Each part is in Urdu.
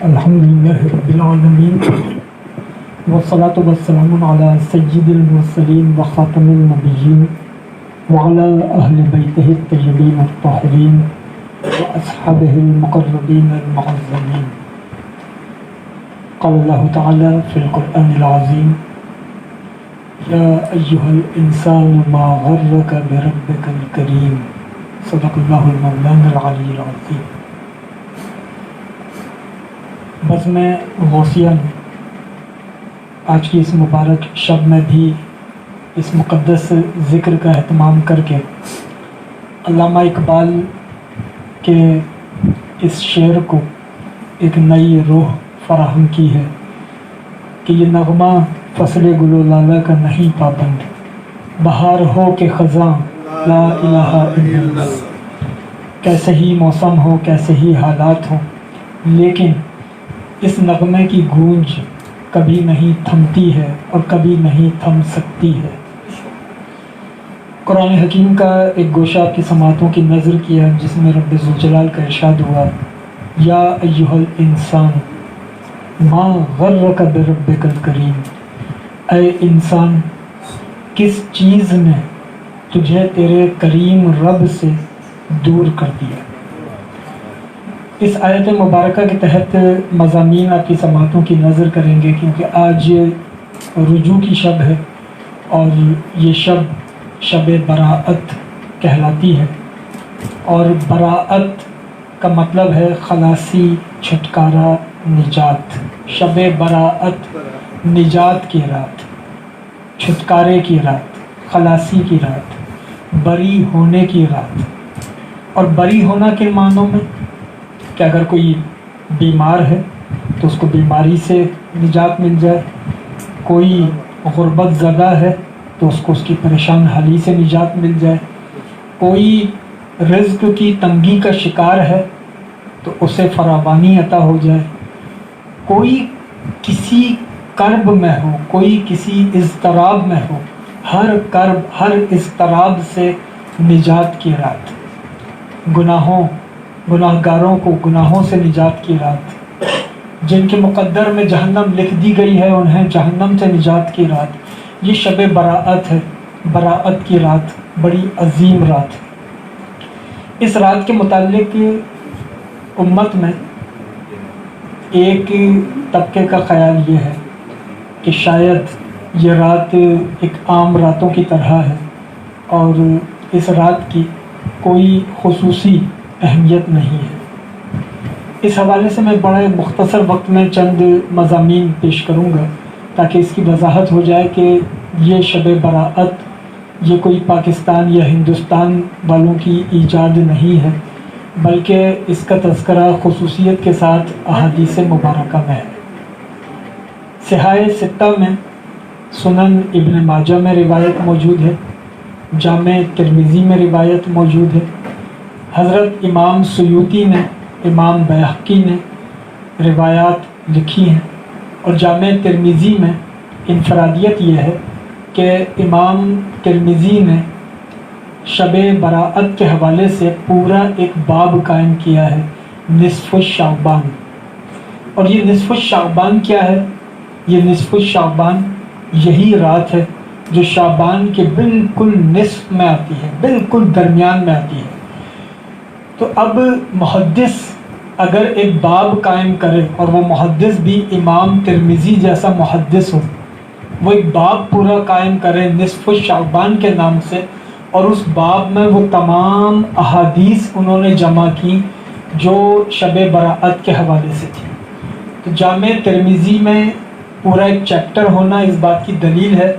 الحمدللہ رب العالمین والصلاة والسلام علی سید المرسلین وخاتم النبیین وعلی اہل بیتہ الطیبین الطاہرین واصحابہ المقربین المعظمین. قال اللہ تعالی فی القرآن العظیم یا ایہا الانسان ما غرک بربک الکریم. صدق اللہ المولانا العلی العظیم. بزم غوثیہ میں آج کی اس مبارک شب میں بھی اس مقدس ذکر کا اہتمام کر کے علامہ اقبال کے اس شعر کو ایک نئی روح فراہم کی ہے کہ یہ نغمہ فصل گل و لالہ کا نہیں پابند، بہار ہو کہ خزاں لا الہ الا اللہ. کیسے ہی موسم ہو، کیسے ہی حالات ہوں، لیکن اس نغمے کی گونج کبھی نہیں تھمتی ہے اور کبھی نہیں تھم سکتی ہے. قرآن حکیم کا ایک گوشہ آپ کی سماعتوں کی نظر کیا جس میں رب ذوالجلال کا ارشاد ہوا یا ایہا الانسان ما غرک بربک الکریم. اے انسان، کس چیز نے تجھے تیرے کریم رب سے دور کر دیا. اس آیت مبارکہ کے تحت مضامین آپ کی سماعتوں کی نظر کریں گے کیونکہ آج رجوع کی شب ہے اور یہ شب براءت کہلاتی ہے، اور براءت کا مطلب ہے خلاصی، چھٹکارا، نجات. شب براءت نجات کی رات، چھٹکارے کی رات، خلاصی کی رات، بری ہونے کی رات. اور بری ہونا کے معنوں میں کہ اگر کوئی بیمار ہے تو اس کو بیماری سے نجات مل جائے، کوئی غربت زدہ ہے تو اس کو اس کی پریشان حالی سے نجات مل جائے، کوئی رزق کی تنگی کا شکار ہے تو اسے فراوانی عطا ہو جائے، کوئی کسی کرب میں ہو، کوئی کسی اضطراب میں ہو، ہر کرب، ہر اضطراب سے نجات کی رات. گناہ گاروں کو گناہوں سے نجات کی رات، جن کے مقدر میں جہنم لکھ دی گئی ہے انہیں جہنم سے نجات کی رات. یہ شب براءت ہے، براءت کی رات، بڑی عظیم رات ہے. اس رات کے متعلق امت میں ایک طبقے کا خیال یہ ہے کہ شاید یہ رات ایک عام راتوں کی طرح ہے اور اس رات کی کوئی خصوصی اہمیت نہیں ہے. اس حوالے سے میں بڑے مختصر وقت میں چند مضامین پیش کروں گا تاکہ اس کی وضاحت ہو جائے کہ یہ شب براءت یہ کوئی پاکستان یا ہندوستان والوں کی ایجاد نہیں ہے، بلکہ اس کا تذکرہ خصوصیت کے ساتھ احادیث مبارکہ میں ہے. صحاح ستہ میں، سنن ابن ماجہ میں روایت موجود ہے، جامع ترمذی میں روایت موجود ہے، حضرت امام سیوطی نے، امام بیہقی نے روایات لکھی ہیں، اور جامع ترمذی میں انفرادیت یہ ہے کہ امام ترمذی نے شب براءت کے حوالے سے پورا ایک باب قائم کیا ہے، نصف شعبان. اور یہ نصف شعبان کیا ہے؟ یہ نصف شعبان یہی رات ہے جو شعبان کے بالکل نصف میں آتی ہے، بالکل درمیان میں آتی ہے. تو اب محدث اگر ایک باب قائم کرے اور وہ محدث بھی امام ترمذی جیسا محدث ہو، وہ ایک باب پورا قائم کرے نصف شعبان کے نام سے، اور اس باب میں وہ تمام احادیث انہوں نے جمع کی جو شب براءت کے حوالے سے تھی. تو جامع ترمذی میں پورا ایک چیپٹر ہونا اس بات کی دلیل ہے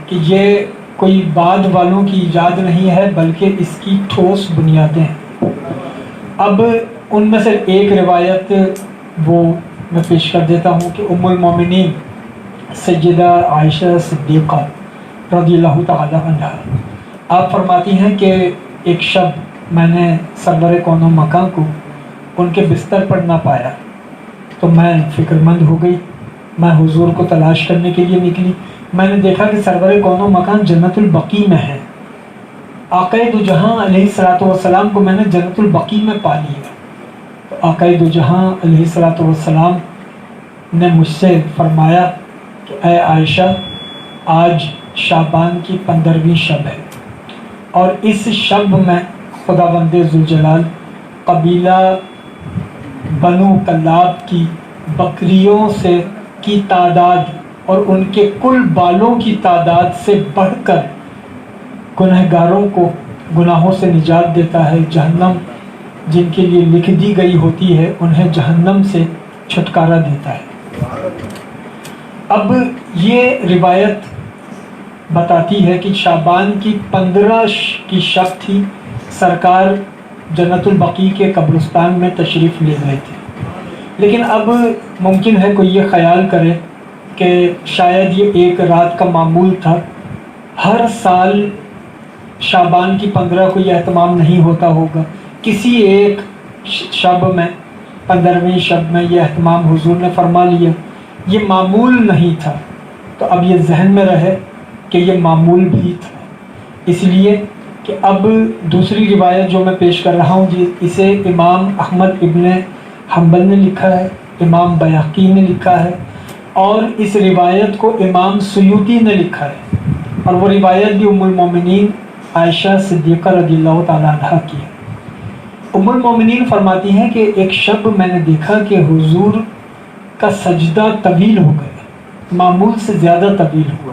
کہ یہ کوئی بعد والوں کی ایجاد نہیں ہے بلکہ اس کی ٹھوس بنیادیں ہیں. اب ان میں سے ایک روایت وہ میں پیش کر دیتا ہوں کہ ام المومنین سیدہ عائشہ صدیقہ رضی اللہ تعالی عنہا آپ فرماتی ہیں کہ ایک شب میں نے سرور کون و مکان کو ان کے بستر پر نہ پایا تو میں فکر مند ہو گئی. میں حضور کو تلاش کرنے کے لیے نکلی. میں نے دیکھا کہ سرور کون و مکان جنت البقیع میں ہے. آقا دو جہاں علیہ الصلوۃ والسلام کو میں نے جنت البقیع میں پا لیا. آقا دو جہاں علیہ الصلوۃ والسلام نے مجھ سے فرمایا کہ اے عائشہ، آج شعبان کی 15ویں شب ہے، اور اس شب میں خداوند ذوالجلال قبیلہ بنو کلاب کی بکریوں سے کی تعداد اور ان کے کل بالوں کی تعداد سے بڑھ کر گنہگاروں کو گناہوں سے نجات دیتا ہے۔ جہنم جن کے لیے لکھ دی گئی ہوتی ہے انہیں جہنم سے چھٹکارا دیتا ہے۔ اب یہ روایت بتاتی ہے کہ شعبان کی 15 کی شب تھی، سرکار جنت البقیع کے قبرستان میں تشریف لے گئے تھے، لیکن اب ممکن ہے کوئی یہ خیال کرے کہ شاید یہ ایک رات کا معمول تھا، ہر سال شعبان کی 15 کو یہ اہتمام نہیں ہوتا ہوگا، کسی ایک شب میں 15ویں شب میں یہ اہتمام حضور نے فرما لیا، یہ معمول نہیں تھا۔ تو اب یہ ذہن میں رہے کہ یہ معمول بھی تھا، اس لیے کہ اب دوسری روایت جو میں پیش کر رہا ہوں اسے امام احمد ابن حنبل نے لکھا ہے، امام بیہقی نے لکھا ہے، اور اس روایت کو امام سیوطی نے لکھا ہے، اور وہ روایت بھی ام المومنین عائشہ صدیقہ رضی اللہ تعالیٰ عنہ کی ہے۔ ام المومنین فرماتی ہیں کہ ایک شب میں نے دیکھا کہ حضور کا سجدہ طویل ہو گیا، معمول سے زیادہ طویل ہوا،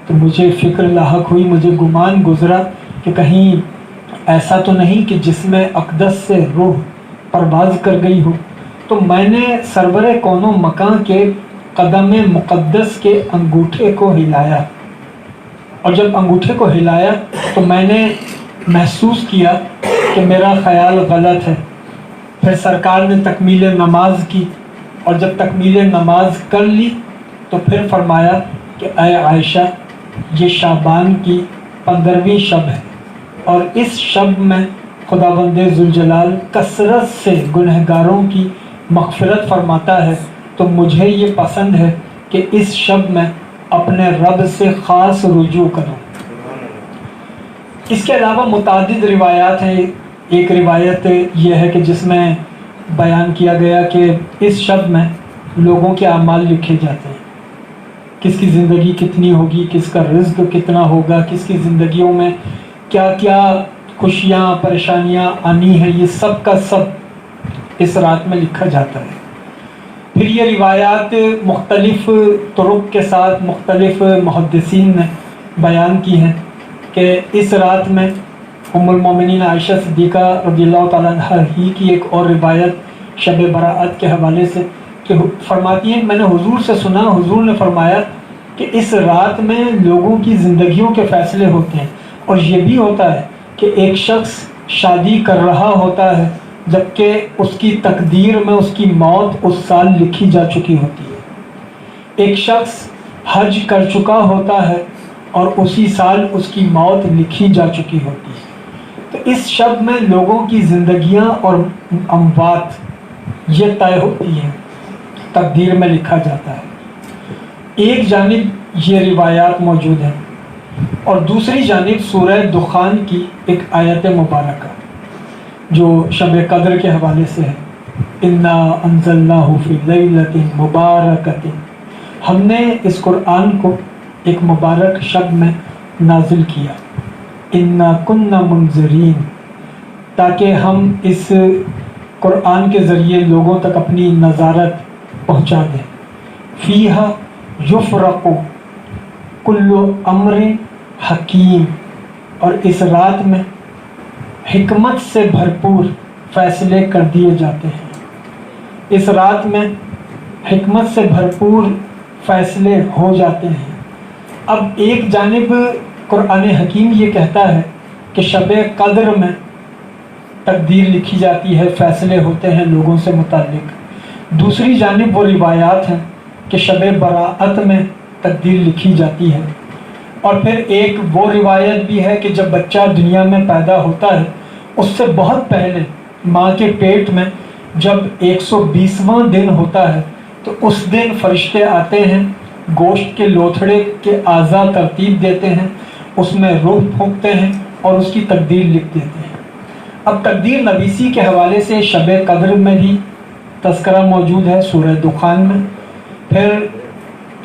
تو مجھے فکر لاحق ہوئی، مجھے گمان گزرا کہ کہیں ایسا تو نہیں کہ جسم اقدس سے روح پرواز کر گئی ہو، تو میں نے سرور کون و مکان کے قدم مقدس کے انگوٹھے کو ہلایا، اور جب انگوٹھے کو ہلایا تو میں نے محسوس کیا کہ میرا خیال غلط ہے۔ پھر سرکار نے تکمیل نماز کی، اور جب تکمیل نماز کر لی تو پھر فرمایا کہ اے عائشہ، یہ شعبان کی 15ویں شب ہے، اور اس شب میں خداوند ذوالجلال کثرت سے گنہگاروں کی مغفرت فرماتا ہے، تو مجھے یہ پسند ہے کہ اس شب میں اپنے رب سے خاص رجوع کروں۔ اس کے علاوہ متعدد روایات ہیں، ایک روایت یہ ہے کہ جس میں بیان کیا گیا کہ اس شب میں لوگوں کے اعمال لکھے جاتے ہیں، کس کی زندگی کتنی ہوگی، کس کا رزق کتنا ہوگا، کس کی زندگیوں میں کیا کیا خوشیاں پریشانیاں آنی ہیں، یہ سب کا سب اس رات میں لکھا جاتا ہے۔ پھر یہ روایات مختلف طرق کے ساتھ مختلف محدثین نے بیان کی ہیں کہ اس رات میں ام المومنین عائشہ صدیقہ رضی اللہ تعالیٰ عنہ ہی کی ایک اور روایت شب براءت کے حوالے سے کہ فرماتی ہیں، میں نے حضور سے سنا، حضور نے فرمایا کہ اس رات میں لوگوں کی زندگیوں کے فیصلے ہوتے ہیں، اور یہ بھی ہوتا ہے کہ ایک شخص شادی کر رہا ہوتا ہے جبکہ اس کی تقدیر میں اس کی موت اس سال لکھی جا چکی ہوتی ہے، ایک شخص حج کر چکا ہوتا ہے اور اسی سال اس کی موت لکھی جا چکی ہوتی ہے۔ تو اس شب میں لوگوں کی زندگیاں اور اموات یہ طے ہوتی ہیں، تقدیر میں لکھا جاتا ہے۔ ایک جانب یہ روایات موجود ہیں، اور دوسری جانب سورہ دخان کی ایک آیت مبارکہ جو شب قدر کے حوالے سے ہے، انا انزلناہ فی لیلۃ مبارکۃ، ہم نے اس قرآن کو ایک مبارک شب میں نازل کیا، انا کنا منذرین، تاکہ ہم اس قرآن کے ذریعے لوگوں تک اپنی نظارت پہنچا دیں، فیہا یفرق کل امر حکیم، اور اس رات میں حکمت سے بھرپور فیصلے کر دیے جاتے ہیں، اس رات میں حکمت سے بھرپور فیصلے ہو جاتے ہیں۔ اب ایک جانب قرآن حکیم یہ کہتا ہے کہ شب قدر میں تقدیر لکھی جاتی ہے، فیصلے ہوتے ہیں لوگوں سے متعلق، دوسری جانب وہ روایات ہیں کہ شب براءت میں تقدیر لکھی جاتی ہے، اور پھر ایک وہ روایت بھی ہے کہ جب بچہ دنیا میں پیدا ہوتا ہے اس سے بہت پہلے ماں کے پیٹ میں جب 120واں دن ہوتا ہے تو اس دن فرشتے آتے ہیں، گوشت کے لوتھڑے کے اعضاء ترتیب دیتے ہیں، اس میں روح پھونکتے ہیں اور اس کی تقدیر لکھ دیتے ہیں۔ اب تقدیر نویسی کے حوالے سے شب قدر میں بھی تذکرہ موجود ہے سورہ دخان میں، پھر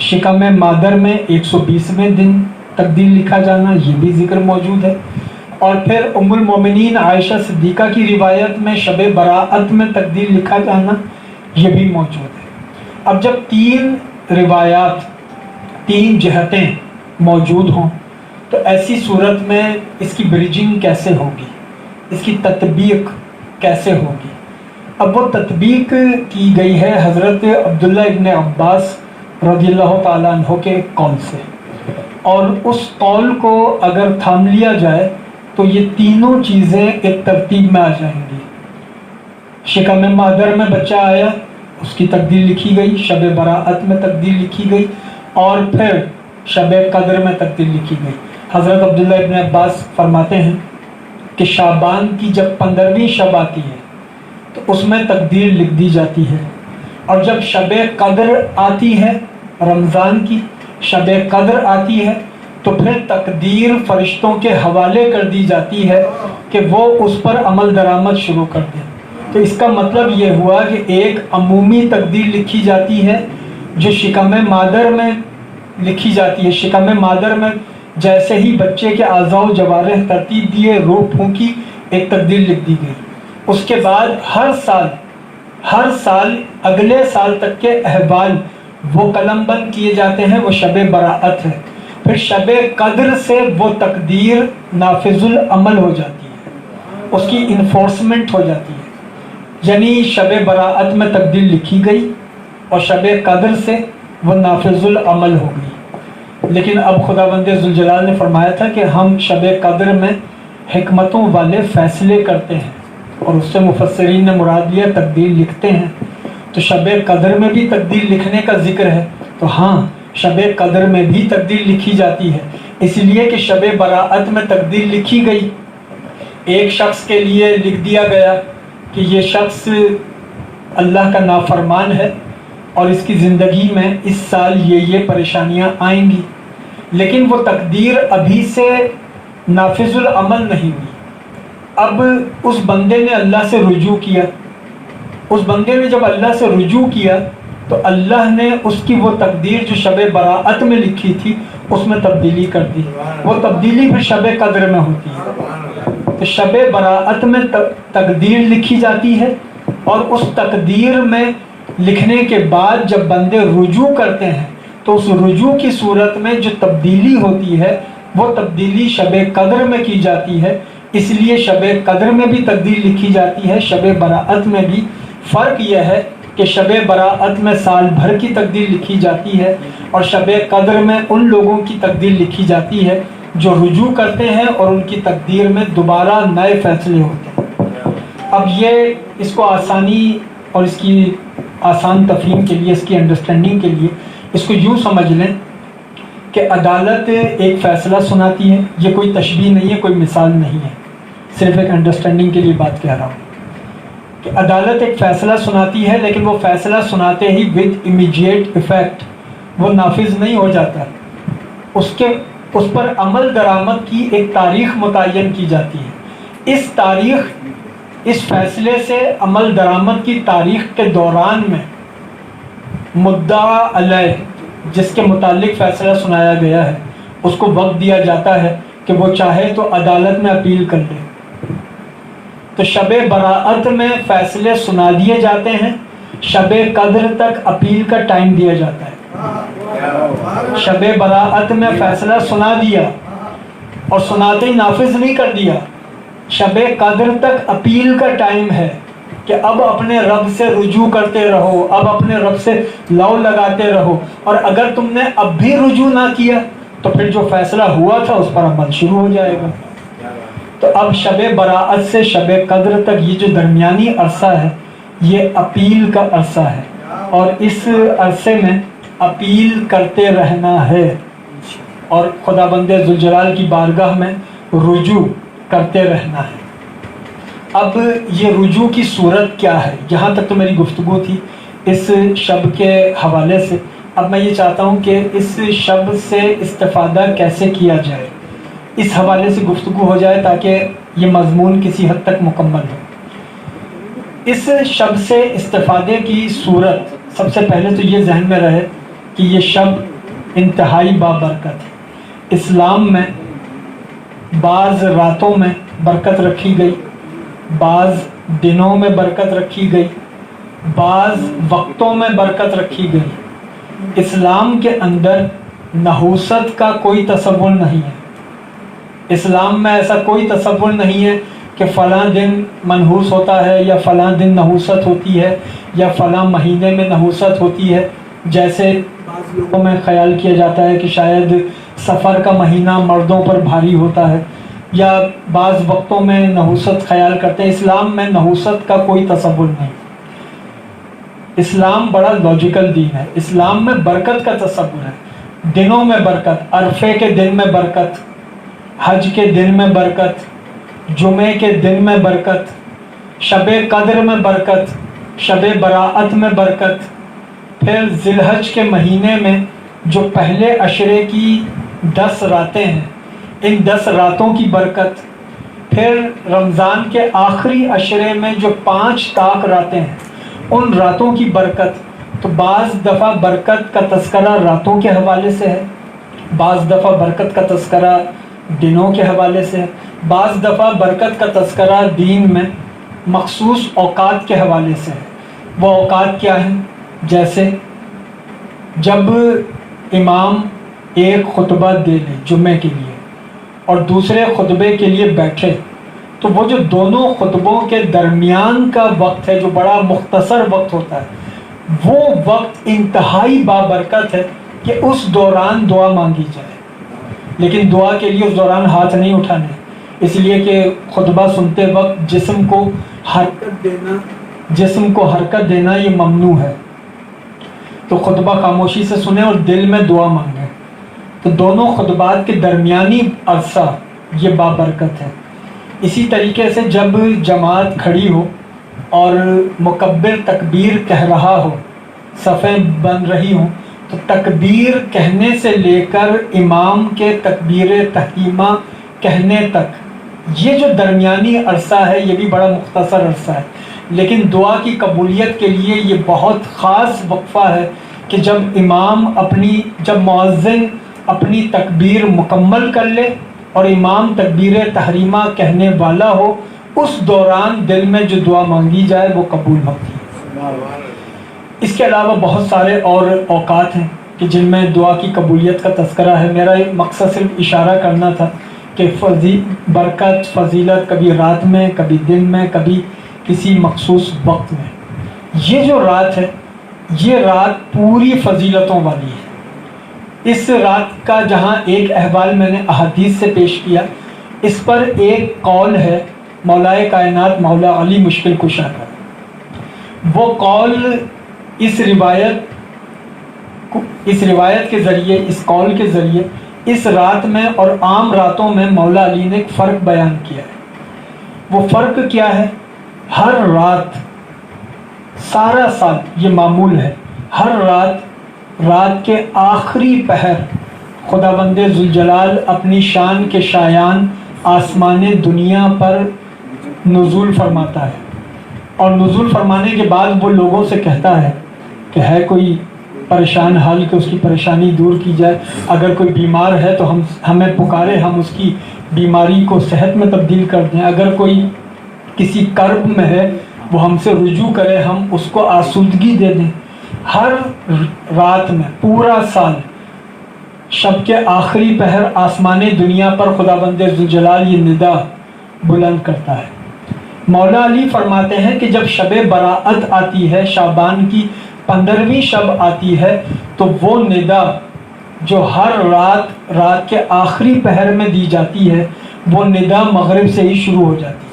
شکم مادر میں 120ویں دن تقدیر لکھا جانا یہ بھی ذکر موجود ہے، اور پھر ام المومنین عائشہ صدیقہ کی روایت میں شب براءت میں تقدیر لکھا جانا یہ بھی موجود ہے۔ اب جب 3 روایات 3 جہتیں موجود ہوں تو ایسی صورت میں اس کی بریجنگ کیسے ہوگی، اس کی تطبیق کیسے ہوگی؟ اب وہ تطبیق کی گئی ہے حضرت عبداللہ ابن عباس رضی اللہ تعالیٰ عنہ کے قول سے، اور اس قول کو اگر تھام لیا جائے تو یہ تینوں چیزیں ایک ترتیب میں آ جائیں گی۔ شکم مادر میں بچہ آیا اس کی تقدیر لکھی گئی، شب براءت میں تقدیر لکھی گئی، اور پھر شب قدر میں تقدیر لکھی گئی۔ حضرت عبداللہ ابن عباس فرماتے ہیں کہ شعبان کی جب 15ویں شب آتی ہے تو اس میں تقدیر لکھ دی جاتی ہے، اور جب شب قدر آتی ہے رمضان کی شب قدر آتی ہے تو پھر تقدیر فرشتوں کے حوالے کر دی جاتی ہے کہ وہ اس پر عمل درآمد شروع کر دیں۔ تو اس کا مطلب یہ ہوا کہ ایک عمومی تقدیر لکھی جاتی ہے جو شکم مادر میں لکھی جاتی ہے۔ شکم مادر میں جیسے ہی بچے کے اعضاء و جوارح ترتیب دیے، روح پھونکی، ایک تقدیر لکھ دی گئی۔ اس کے بعد ہر سال اگلے سال تک کے احوال وہ قلم بند کیے جاتے ہیں، وہ شب براءت ہے۔ پھر شب قدر سے وہ تقدیر نافذ العمل ہو جاتی ہے، اس کی انفورسمنٹ ہو جاتی ہے، یعنی شب براءت میں تقدیر لکھی گئی اور شب قدر سے وہ نافذ العمل ہو گئی۔ لیکن اب خداوند ذوالجلال نے فرمایا تھا کہ ہم شب قدر میں حکمتوں والے فیصلے کرتے ہیں، اور اس سے مفسرین نے مراد لیا تقدیر لکھتے ہیں۔ تو شب قدر میں بھی تقدیر لکھنے کا ذکر ہے، تو ہاں شب قدر میں بھی تقدیر لکھی جاتی ہے، اس لیے کہ شب براءت میں تقدیر لکھی گئی، ایک شخص کے لیے لکھ دیا گیا کہ یہ شخص اللہ کا نافرمان ہے اور اس کی زندگی میں اس سال یہ پریشانیاں آئیں گی، لیکن وہ تقدیر ابھی سے نافذ العمل نہیں ہوئی۔ اب اس بندے نے اللہ سے رجوع کیا، اس بندے نے جب اللہ سے رجوع کیا تو اللہ نے اس کی وہ تقدیر جو شب براءت میں لکھی تھی اس میں تبدیلی کر دی، وہ تبدیلی پھر شب قدر میں ہوتی ہے۔ تو شب براءت میں تقدیر لکھی جاتی ہے، اور اس تقدیر میں لکھنے کے بعد جب بندے رجوع کرتے ہیں تو اس رجوع کی صورت میں جو تبدیلی ہوتی ہے وہ تبدیلی شب قدر میں کی جاتی ہے، اس لیے شب قدر میں بھی تقدیر لکھی جاتی ہے، شب براءت میں بھی۔ فرق یہ ہے کہ شب براءت میں سال بھر کی تقدیر لکھی جاتی ہے، اور شب قدر میں ان لوگوں کی تقدیر لکھی جاتی ہے جو رجوع کرتے ہیں اور ان کی تقدیر میں دوبارہ نئے فیصلے ہوتے ہیں۔ اب یہ اس کو آسانی اور اس کی آسان تفہیم کے لیے، اس کی انڈرسٹینڈنگ کے لیے اس کو یوں سمجھ لیں کہ عدالت ایک فیصلہ سناتی ہے، یہ کوئی تشبیہ نہیں ہے، کوئی مثال نہیں ہے، صرف ایک انڈرسٹینڈنگ کے لیے بات کہہ رہا ہوں کہ عدالت ایک فیصلہ سناتی ہے، لیکن وہ فیصلہ سناتے ہی ود امیڈیٹ ایفیکٹ وہ نافذ نہیں ہو جاتا، اس پر عمل درآمد کی ایک تاریخ متعین کی جاتی ہے۔ اس فیصلے سے عمل درآمد کی تاریخ کے دوران میں مدعا علیہ جس کے متعلق فیصلہ سنایا گیا ہے اس کو وقت دیا جاتا ہے کہ وہ چاہے تو عدالت میں اپیل کر لے۔ تو شب براءت میں فیصلے سنا دیے جاتے ہیں، شب قدر تک اپیل کا ٹائم دیا جاتا ہے۔ شب براءت میں فیصلہ سنا دیا اور سناتے ہی نافذ نہیں کر دیا، شب قدر تک اپیل کا ٹائم ہے کہ اب اپنے رب سے رجوع کرتے رہو، اب اپنے رب سے لو لگاتے رہو، اور اگر تم نے اب بھی رجوع نہ کیا تو پھر جو فیصلہ ہوا تھا اس پر عمل شروع ہو جائے گا۔ تو اب شب براءت سے شب قدر تک یہ جو درمیانی عرصہ ہے یہ اپیل کا عرصہ ہے، اور اس عرصے میں اپیل کرتے رہنا ہے اور خداوند ذوالجلال کی بارگاہ میں رجوع کرتے رہنا ہے۔ اب یہ رجوع کی صورت کیا ہے، یہاں تک تو میری گفتگو تھی اس شب کے حوالے سے۔ اب میں یہ چاہتا ہوں کہ اس شب سے استفادہ کیسے کیا جائے، اس حوالے سے گفتگو ہو جائے تاکہ یہ مضمون کسی حد تک مکمل ہو۔ اس شب سے استفادے کی صورت سب سے پہلے تو یہ ذہن میں رہے کہ یہ شب انتہائی بابرکت ہے۔ اسلام میں بعض راتوں میں برکت رکھی گئی، بعض دنوں میں برکت رکھی گئی، بعض وقتوں میں برکت رکھی گئی۔ اسلام کے اندر نحوست کا کوئی تصور نہیں ہے۔ اسلام میں ایسا کوئی تصور نہیں ہے کہ فلاں دن منحوس ہوتا ہے یا فلاں دن نحوست ہوتی ہے یا فلاں مہینے میں نحوست ہوتی ہے، جیسے بعض لوگوں میں خیال کیا جاتا ہے کہ شاید سفر کا مہینہ مردوں پر بھاری ہوتا ہے، یا بعض وقتوں میں نحوست خیال کرتے ہیں۔ اسلام میں نحوست کا کوئی تصور نہیں۔ اسلام بڑا لاجیکل دین ہے۔ اسلام میں برکت کا تصور ہے، دنوں میں برکت، عرفے کے دن میں برکت، حج کے دن میں برکت، جمعے کے دن میں برکت، شب قدر میں برکت، شب براءت میں برکت، پھر ذی الحج کے مہینے میں جو پہلے عشرے کی 10 راتیں ہیں، ان 10 راتوں کی برکت، پھر رمضان کے آخری عشرے میں جو 5 طاق راتیں ہیں ان راتوں کی برکت۔ تو بعض دفعہ برکت کا تذکرہ راتوں کے حوالے سے ہے، بعض دفعہ برکت کا تذکرہ دنوں کے حوالے سے ہے، بعض دفعہ برکت کا تذکرہ دین میں مخصوص اوقات کے حوالے سے ہے۔ وہ اوقات کیا ہیں؟ جیسے جب امام ایک خطبہ دے لے جمعے کے لیے اور دوسرے خطبے کے لیے بیٹھے، تو وہ جو دونوں خطبوں کے درمیان کا وقت ہے، جو بڑا مختصر وقت ہوتا ہے، وہ وقت انتہائی بابرکت ہے کہ اس دوران دعا مانگی جائے۔ لیکن دعا کے لیے اس دوران ہاتھ نہیں اٹھانے، اس لیے کہ خطبہ سنتے وقت جسم کو حرکت دینا یہ ممنوع ہے۔ تو خطبہ خاموشی سے سنیں اور دل میں دعا مانگیں۔ تو دونوں خطبات کے درمیانی عرصہ یہ بابرکت ہے۔ اسی طریقے سے جب جماعت کھڑی ہو اور مکبر تکبیر کہہ رہا ہو، صفیں بن رہی ہوں، تو تکبیر کہنے سے لے کر امام کے تکبیر تحریمہ کہنے تک یہ جو درمیانی عرصہ ہے یہ بھی بڑا مختصر عرصہ ہے، لیکن دعا کی قبولیت کے لیے یہ بہت خاص وقفہ ہے کہ جب مؤذن اپنی تکبیر مکمل کر لے اور امام تکبیر تحریمہ کہنے والا ہو، اس دوران دل میں جو دعا مانگی جائے وہ قبول ہوتی ہے۔ اس کے علاوہ بہت سارے اور اوقات ہیں کہ جن میں دعا کی قبولیت کا تذکرہ ہے۔ میرا ایک مقصد صرف اشارہ کرنا تھا کہ برکت، فضیلت کبھی رات میں، کبھی دن میں، کبھی کسی مخصوص وقت میں۔ یہ جو رات ہے یہ رات پوری فضیلتوں والی ہے۔ اس رات کا جہاں ایک احوال میں نے احادیث سے پیش کیا، اس پر ایک قول ہے مولائے کائنات مولا علی مشکل کشا کا۔ وہ قول اس روایت کے ذریعے، اس قول کے ذریعے اس رات میں اور عام راتوں میں مولا علی نے ایک فرق بیان کیا ہے۔ وہ فرق کیا ہے؟ ہر رات، سارا سال یہ معمول ہے، ہر رات کے آخری پہر خداوند ذوالجلال اپنی شان کے شایان آسمان دنیا پر نزول فرماتا ہے، اور نزول فرمانے کے بعد وہ لوگوں سے کہتا ہے کہ ہے کوئی پریشان حال کہ اس کی پریشانی دور کی جائے، اگر کوئی بیمار ہے تو ہمیں پکارے، ہم اس کی بیماری کو صحت میں تبدیل کر دیں، اگر کوئی کسی کرب میں ہے وہ ہم سے رجوع کرے، ہم اس کو آسودگی دے دیں۔ ہر رات میں پورا سال شب کے آخری پہر آسمان دنیا پر خداوند ذوالجلال یہ ندا بلند کرتا ہے۔ مولا علی فرماتے ہیں کہ جب شب براءت آتی ہے، شعبان کی 15ویں شب آتی ہے، تو وہ ندا جو ہر رات کے آخری پہر میں دی جاتی ہے، وہ ندا مغرب سے ہی شروع ہو جاتی ہے۔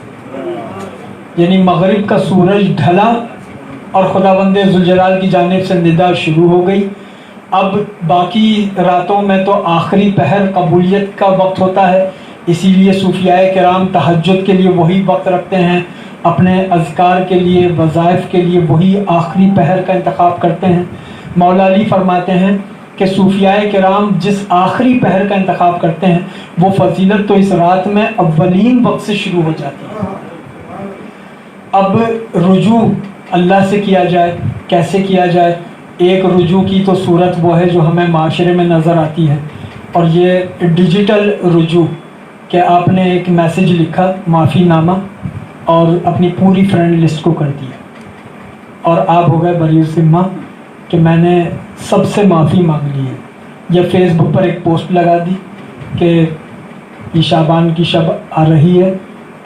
یعنی مغرب کا سورج ڈھلا اور خداوند ذوالجلال کی جانب سے ندا شروع ہو گئی۔ اب باقی راتوں میں تو آخری پہر قبولیت کا وقت ہوتا ہے، اسی لیے صوفیاء کرام تہجد کے لیے وہی وقت رکھتے ہیں، اپنے اذکار کے لیے، وظائف کے لیے وہی آخری پہر کا انتخاب کرتے ہیں۔ مولا علی فرماتے ہیں کہ صوفیاء کرام جس آخری پہر کا انتخاب کرتے ہیں وہ فضیلت تو اس رات میں اولین وقت سے شروع ہو جاتی ہے۔ اب رجوع اللہ سے کیا جائے، کیسے کیا جائے؟ ایک رجوع کی تو صورت وہ ہے جو ہمیں معاشرے میں نظر آتی ہے، اور یہ ڈیجیٹل رجوع کہ آپ نے ایک میسیج لکھا معافی نامہ اور اپنی پوری فرینڈ لسٹ کو کر دیا، اور آپ ہو گئے بری الذمہ کہ میں نے سب سے معافی مانگ لی ہے، یا فیس بک پر ایک پوسٹ لگا دی کہ یہ شعبان کی شب آ رہی ہے،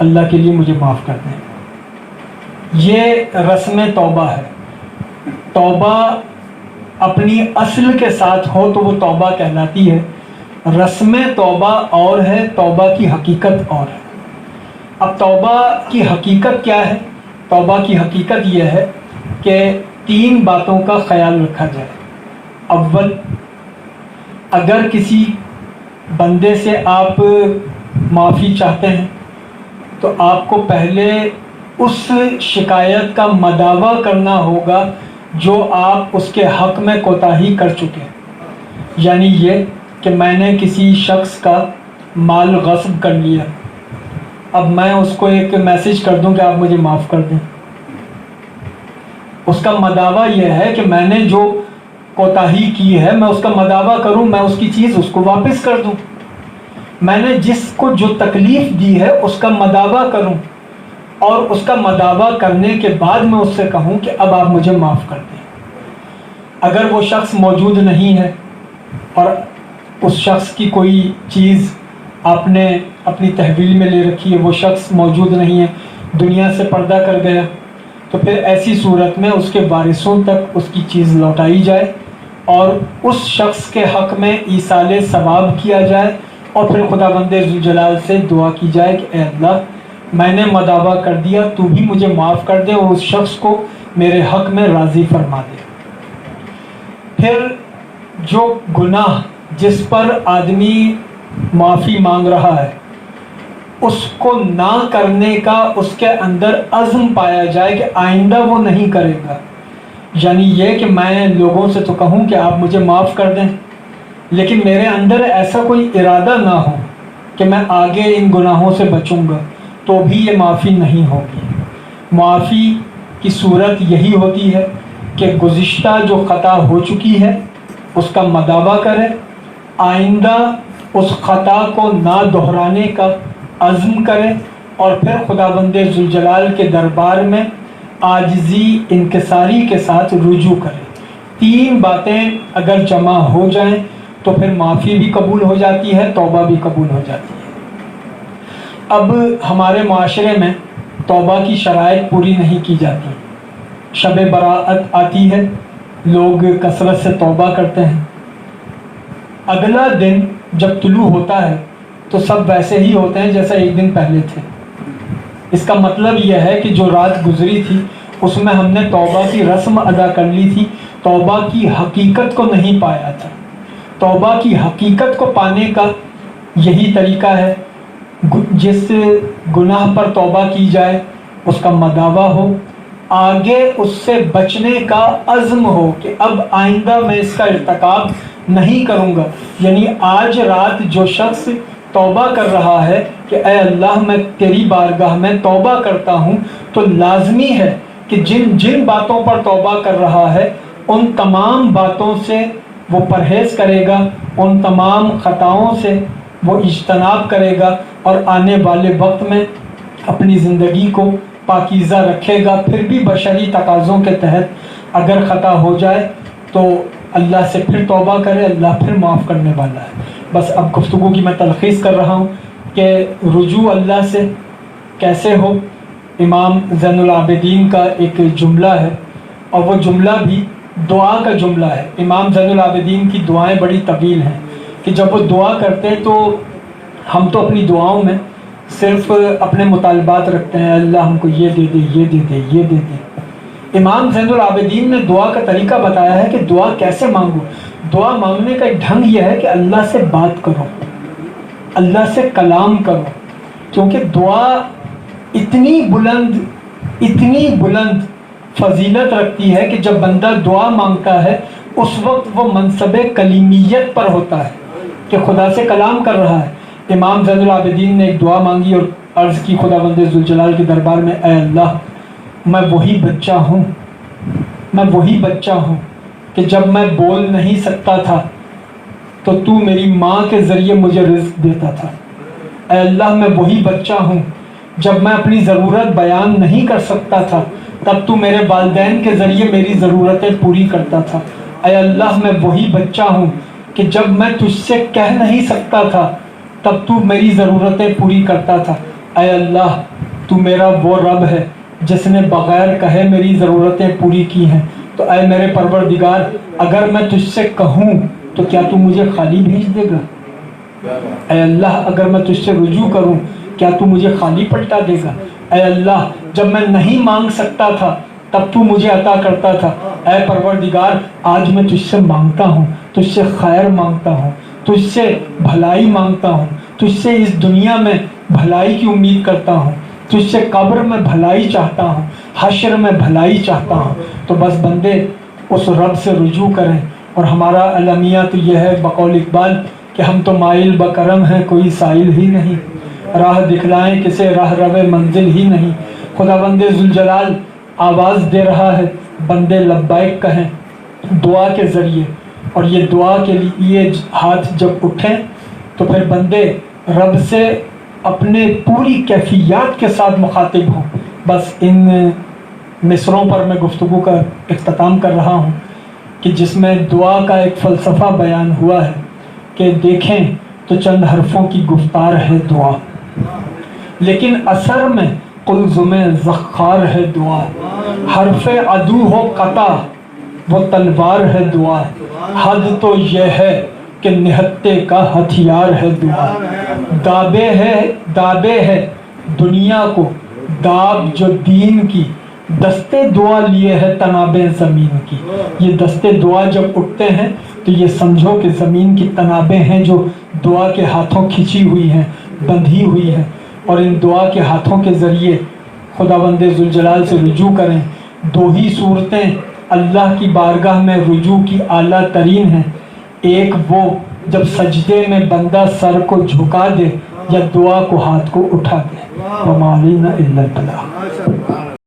اللہ کے لیے مجھے معاف کر دیں۔ یہ رسم توبہ ہے۔ توبہ اپنی اصل کے ساتھ ہو تو وہ توبہ کہلاتی ہے، رسم توبہ اور ہے، توبہ کی حقیقت اور ہے۔ اب توبہ کی حقیقت کیا ہے؟ توبہ کی حقیقت یہ ہے کہ 3 باتوں کا خیال رکھا جائے۔ اول، اگر کسی بندے سے آپ معافی چاہتے ہیں تو آپ کو پہلے اس شکایت کا مداوع کرنا ہوگا جو آپ اس کے حق میں کوتاہی کر چکے ہیں، یعنی یہ کہ میں نے کسی شخص کا مال غصب کر لیا، اب میں اس کو ایک میسیج کر دوں کہ آپ مجھے معاف کر دیں، اس کا مداوع یہ ہے کہ میں نے جو کوتاہی کی ہے میں اس کا مداوع کروں، میں اس کی چیز اس کو واپس کر دوں، میں نے جس کو جو تکلیف دی ہے اس کا مداوع کروں، اور اس کا مداوع کرنے کے بعد میں اس سے کہوں کہ اب آپ مجھے معاف کر دیں۔ اگر وہ شخص موجود نہیں ہے اور اس شخص کی کوئی چیز آپ نے اپنی تحویل میں لے رکھی ہے، وہ شخص موجود نہیں ہے، دنیا سے پردہ کر گیا، تو پھر ایسی صورت میں اس کے وارثوں تک اس کی چیز لوٹائی جائے اور اس شخص کے حق میں ایصال ثواب کیا جائے، اور پھر خداوند ذوالجلال سے دعا کی جائے کہ اے اللہ میں نے مداوع کر دیا، تو بھی مجھے معاف کر دے اور اس شخص کو میرے حق میں راضی فرما دے۔ پھر جو گناہ جس پر آدمی معافی مانگ رہا ہے اس کو نہ کرنے کا اس کے اندر عزم پایا جائے کہ آئندہ وہ نہیں کرے گا، یعنی یہ کہ میں لوگوں سے تو کہوں کہ آپ مجھے معاف کر دیں، لیکن میرے اندر ایسا کوئی ارادہ نہ ہو کہ میں آگے ان گناہوں سے بچوں گا، تو بھی یہ معافی نہیں ہوگی۔ معافی کی صورت یہی ہوتی ہے کہ گزشتہ جو خطا ہو چکی ہے اس کا مداوع کرے، آئندہ اس خطا کو نہ دہرانے کا عزم کرے، اور پھر خداوند ذوالجلال کے دربار میں عاجزی انکساری کے ساتھ رجوع کرے۔ 3 باتیں اگر جمع ہو جائیں تو پھر معافی بھی قبول ہو جاتی ہے، توبہ بھی قبول ہو جاتی ہے۔ اب ہمارے معاشرے میں توبہ کی شرائط پوری نہیں کی جاتی، شب براءت آتی ہے، لوگ کثرت سے توبہ کرتے ہیں، اگلا دن جب طلوع ہوتا ہے تو سب ویسے ہی ہوتے ہیں جیسا ایک دن پہلے تھے۔ اس کا مطلب یہ ہے کہ جو رات گزری تھی اس میں ہم نے توبہ کی رسم ادا کر لی تھی، توبہ کی حقیقت کو نہیں پایا تھا۔ توبہ کی حقیقت کو پانے کا یہی طریقہ ہے، جس گناہ پر توبہ کی جائے اس کا مداوع ہو، آگے اس سے بچنے کا عزم ہو کہ اب آئندہ میں اس کا ارتکاب نہیں کروں گا، یعنی آج رات جو شخص توبہ کر رہا ہے کہ اے اللہ میں تیری بارگاہ میں توبہ کرتا ہوں، تو لازمی ہے کہ جن جن باتوں پر توبہ کر رہا ہے ان تمام باتوں سے وہ پرہیز کرے گا، ان تمام خطاؤں سے وہ اجتناب کرے گا، اور آنے والے وقت میں اپنی زندگی کو پاکیزہ رکھے گا۔ پھر بھی بشری تقاضوں کے تحت اگر خطا ہو جائے تو اللہ سے پھر توبہ کرے، اللہ پھر معاف کرنے والا ہے۔ بس اب گفتگو کی میں تلخیص کر رہا ہوں کہ رجوع اللہ سے کیسے ہو۔ امام زین العابدین کا ایک جملہ ہے، اور وہ جملہ بھی دعا کا جملہ ہے۔ امام زین العابدین کی دعائیں بڑی طویل ہیں کہ جب وہ دعا کرتے تو ہم تو اپنی دعاؤں میں صرف اپنے مطالبات رکھتے ہیں، اللہ ہم کو یہ دے دے، یہ دے دے، یہ دے دے۔ امام زین العابدین نے دعا کا طریقہ بتایا ہے کہ دعا کیسے مانگو۔ دعا مانگنے کا ایک ڈھنگ یہ ہے کہ اللہ سے بات کرو، اللہ سے کلام کرو، کیونکہ دعا اتنی بلند فضیلت رکھتی ہے کہ جب بندہ دعا مانگتا ہے اس وقت وہ منصب کلیمیت پر ہوتا ہے کہ خدا سے کلام کر رہا ہے۔ امام زین العابدین نے ایک دعا مانگی اور عرض کی خداوند ذوالجلال کے دربار میں، اے اللہ، میں وہی بچہ ہوں کہ جب میں بول نہیں سکتا تھا تو تو میری ماں کے ذریعے مجھے رزق دیتا تھا۔ اے اللہ، میں وہی بچہ ہوں جب میں اپنی ضرورت بیان نہیں کر سکتا تھا تب تو میرے والدین کے ذریعے میری ضرورتیں پوری کرتا تھا۔ اے اللہ، میں وہی بچہ ہوں کہ جب میں تجھ سے کہہ نہیں سکتا تھا تب تو میری ضرورتیں پوری کرتا تھا۔ اے اللہ، تو میرا وہ رب ہے جس نے بغیر کہے میری ضرورتیں پوری کی ہیں، تو اے میرے پروردگار، اگر میں تجھ سے کہوں تو کیا تو مجھے خالی بھیج دے گا؟ اے اللہ، اگر میں تجھ سے رجوع کروں کیا تو مجھے خالی پلٹا دے گا؟ اے اللہ، جب میں نہیں مانگ سکتا تھا تب تو مجھے عطا کرتا تھا۔ اے پروردگار، آج میں تجھ سے مانگتا ہوں، تجھ سے خیر مانگتا ہوں، تجھ سے بھلائی مانگتا ہوں، تجھ سے اس دنیا میں بھلائی کی امید کرتا ہوں، تجھ سے قبر میں بھلائی چاہتا ہوں، حشر میں بھلائی چاہتا ہوں۔ تو بس بندے اس رب سے رجوع کریں، اور ہمارا المیہ تو یہ ہے بقول اقبال کہ ہم تو مائل بکرم ہیں، کوئی سائل ہی نہیں، راہ دکھلائیں کسے راہ روے منزل ہی نہیں۔ خداوند ذوالجلال آواز دے رہا ہے، بندے لبیک کہیں دعا کے ذریعے، اور یہ دعا کے لیے ہاتھ جب اٹھیں تو پھر بندے رب سے اپنے پوری کیفیات کے ساتھ مخاطب ہوں۔ بس ان مصروں پر میں گفتگو کا اختتام کر رہا ہوں کہ جس میں دعا کا ایک فلسفہ بیان ہوا ہے کہ دیکھیں تو چند حرفوں کی گفتار ہے دعا، لیکن اثر میں قلزم زخار ہے دعا، حرف عدو ہو قطع وہ تلوار ہے دعا، حد تو یہ ہے کہ نہتے کا ہتھیار ہے دعا، دابے ہے دنیا کو داب جو دین کی، دستے دعا لیے ہے تنابیں زمین کی۔ یہ دستے دعا جب اٹھتے ہیں تو یہ سمجھو کہ زمین کی تنابیں ہیں جو دعا کے ہاتھوں کھینچی ہوئی ہیں، بندھی ہوئی ہیں، اور ان دعا کے ہاتھوں کے ذریعے خداوند ذوالجلال سے رجوع کریں۔ دو ہی صورتیں اللہ کی بارگاہ میں رجوع کی اعلیٰ ترین ہیں، ایک وہ جب سجدے میں بندہ سر کو جھکا دے یا دعا کو ہاتھ کو اٹھا دے۔ وَمَا عَلَيْنَا إِلَّا الْبَلَاغُ۔